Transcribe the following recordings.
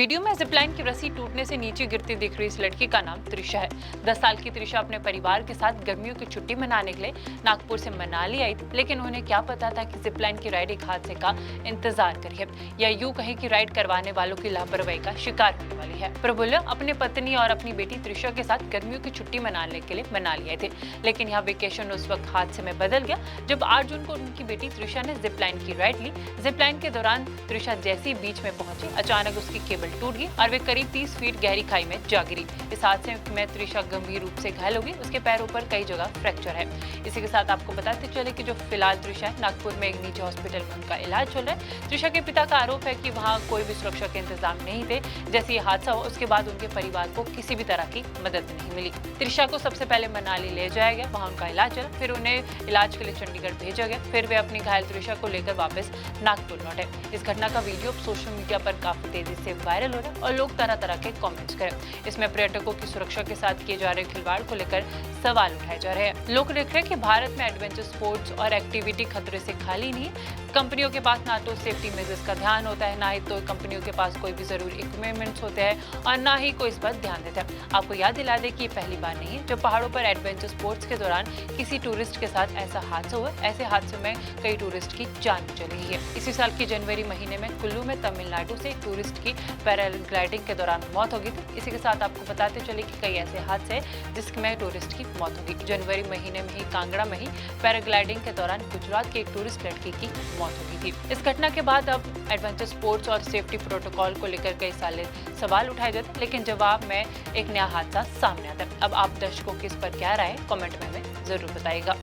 Video में Zipline की रस्सी टूटने से नीचे गिरती दिख रही इस लड़की का नाम त्रिशा है। 10 साल की त्रिशा अपने परिवार के साथ गर्मियों की छुट्टी मनाने के लिए नागपुर से मनाली आई थी, लेकिन उन्हें क्या पता था कि जिपलाइन की राइड एक हादसे का इंतजार करी है, या यूं कहीं कि राइड करवाने वालों की लापरवाही का शिकार होने वाली है। प्रफुल्ल अपने पत्नी और अपनी बेटी त्रिशा के साथ गर्मियों की छुट्टी मनाने के लिए मनाली आए थे, लेकिन यहाँ वेकेशन उस वक्त हादसे में बदल गया जब 8 जून को उनकी बेटी त्रिशा ने जिपलाइन की राइड ली। जिपलाइन के दौरान त्रिशा जैसी बीच में पहुंची, अचानक उसकी केबल टूट गई और वे करीब 30 फीट गहरी खाई में जा गिरी। इस हादसे में त्रिशा गंभीर रूप से घायल हो गई, उसके पैरों पर कई जगह फ्रैक्चर है। इसी के साथ आपको बताते चले कि जो फिलहाल त्रिशा है नागपुर में एक निजी हॉस्पिटल में उनका इलाज चल रहा है। त्रिशा के पिता का आरोप है कि वहाँ कोई भी सुरक्षा के इंतजाम नहीं थे। जैसे ये हादसा हुआ उसके बाद उनके परिवार को किसी भी तरह की मदद नहीं मिली। त्रिशा को सबसे पहले मनाली ले जाया गया, वहाँ उनका इलाज चला, फिर उन्हें इलाज के लिए चंडीगढ़ भेजा गया, फिर वे अपनी घायल त्रिशा को लेकर वापस नागपुर लौटे। इस घटना का वीडियो सोशल मीडिया पर काफी तेजी से वायरल हो रहा है और लोग तरह तरह के कमेंट्स करें। इसमें पर्यटकों की सुरक्षा के साथ किए जा रहे खिलवाड़ को लेकर सवाल उठाए जा रहे हैं। लोग देख रहे हैं कि भारत में एडवेंचर स्पोर्ट्स और एक्टिविटी खतरे से खाली नहीं। कंपनियों के पास ना तो सेफ्टी मेजर्स का ध्यान होता है, ना ही तो कंपनियों के पास कोई भी जरूरी इक्विपमेंट्स होते हैं और ना ही कोई इस पर ध्यान देता है। आपको याद दिला दे कि ये पहली बार नहीं है जब पहाड़ों पर एडवेंचर स्पोर्ट्स के दौरान किसी टूरिस्ट के साथ ऐसा हादसा हुआ। ऐसे हादसों में कई टूरिस्ट की जान चली गई है। इसी साल की जनवरी महीने में कुल्लू में तमिलनाडु से एक टूरिस्ट की पैराग्लाइडिंग के दौरान मौत हो गई थी। इसी के साथ आपको बताते चले कि कई ऐसे हादसे जिसमें टूरिस्ट की मौत हो गई। जनवरी महीने में ही कांगड़ा में ही पैराग्लाइडिंग के दौरान गुजरात की एक टूरिस्ट लड़की की मौत हो गई थी। इस घटना के बाद अब एडवेंचर स्पोर्ट्स और सेफ्टी प्रोटोकॉल को लेकर कई सारे सवाल उठाए जाते हैं, लेकिन जवाब में एक नया हादसा सामने आता है। अब आप दर्शकों की इस पर क्या राय है, कमेंट में हमें जरूर बताइएगा।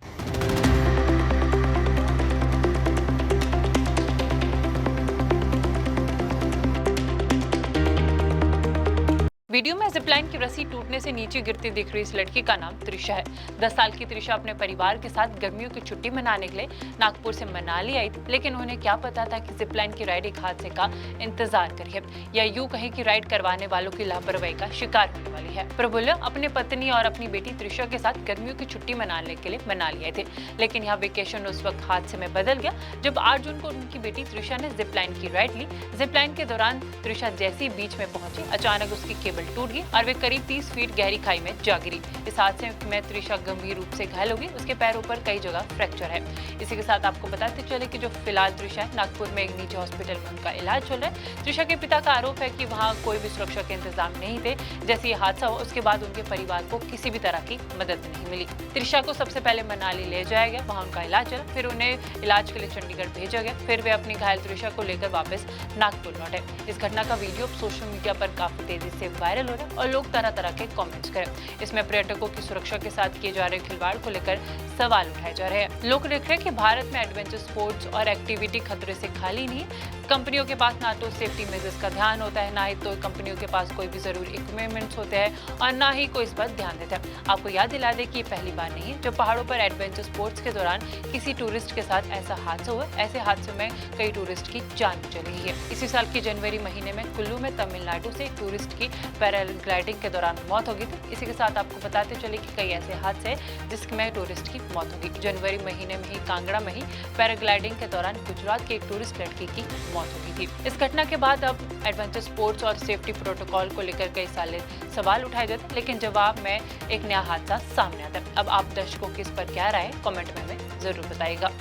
वीडियो में जिपलाइन की रस्सी टूटने से नीचे गिरती दिख रही इस लड़की का नाम त्रिशा है। 10 साल की त्रिशा अपने परिवार के साथ गर्मियों की छुट्टी मनाने के लिए नागपुर से मनाली आई थी, लेकिन उन्हें क्या पता था कि जिपलाइन की राइड एक हादसे का इंतजार करी है, या यूं कहीं कि राइड करवाने वालों की लापरवाही का शिकार होने वाली है। प्रफुल्ल अपने पत्नी और अपनी बेटी त्रिशा के साथ गर्मियों की छुट्टी मनाने के लिए मनाली आए थे, लेकिन यहाँ वेकेशन उस वक्त हादसे में बदल गया जब 8 जून को उनकी बेटी त्रिशा ने जिपलाइन की राइड ली। जिपलाइन के दौरान त्रिशा जैसी बीच में पहुंची, अचानक उसकी केबल टूट गई और वे करीब 30 फीट गहरी खाई में जा गिरी। इस हादसे में त्रिशा गंभीर रूप से घायल हो गई, उसके पैरों पर कई जगह फ्रैक्चर है। इसी के साथ आपको बताते चले कि जो फिलहाल त्रिशा है नागपुर में एक निजी हॉस्पिटल में उनका इलाज चल रहा है। त्रिशा के पिता का आरोप है कि वहाँ कोई भी सुरक्षा के इंतजाम नहीं थे। जैसे ये हादसा हुआ उसके बाद उनके परिवार को किसी भी तरह की मदद नहीं मिली। त्रिशा को सबसे पहले मनाली ले जाया गया, वहाँ उनका इलाज चला, फिर उन्हें इलाज के लिए चंडीगढ़ भेजा गया, फिर वे अपनी घायल त्रिशा को लेकर वापस नागपुर लौटे। इस घटना का वीडियो सोशल मीडिया पर काफी तेजी से वायरल हो रहा है और लोग तरह तरह के कमेंट्स करें। इसमें पर्यटकों की सुरक्षा के साथ किए जा रहे खिलवाड़ को लेकर सवाल उठाए जा रहे हैं। लोग देख रहे हैं कि भारत में एडवेंचर स्पोर्ट्स और एक्टिविटी खतरे से खाली नहीं। कंपनियों के पास ना तो सेफ्टी मेजर्स का ध्यान होता है, ना ही तो कंपनियों के पास कोई भी जरूरी इक्विपमेंट्स होते हैं और ना ही कोई इस पर ध्यान देता है। आपको याद दिला दे कि ये पहली बार नहीं है जब पहाड़ों पर एडवेंचर स्पोर्ट्स के दौरान किसी टूरिस्ट के साथ ऐसा हादसा हुआ। ऐसे हादसों में कई टूरिस्ट की जान चली गई है। इसी साल की जनवरी महीने में कुल्लू में तमिलनाडु से एक टूरिस्ट की पैराग्लाइडिंग के दौरान मौत हो गई थी। इसी के साथ आपको बताते चले कि कई ऐसे हादसे जिसमें टूरिस्ट की मौत हो गई। जनवरी महीने में ही कांगड़ा में ही पैराग्लाइडिंग के दौरान गुजरात की एक टूरिस्ट लड़की की मौत हो गई थी। इस घटना के बाद अब एडवेंचर स्पोर्ट्स और सेफ्टी प्रोटोकॉल को लेकर कई सारे सवाल उठाए जाते हैं, लेकिन जवाब में एक नया हादसा सामने आता है। अब आप दर्शकों की इस पर क्या राय है, कमेंट में हमें जरूर बताइएगा।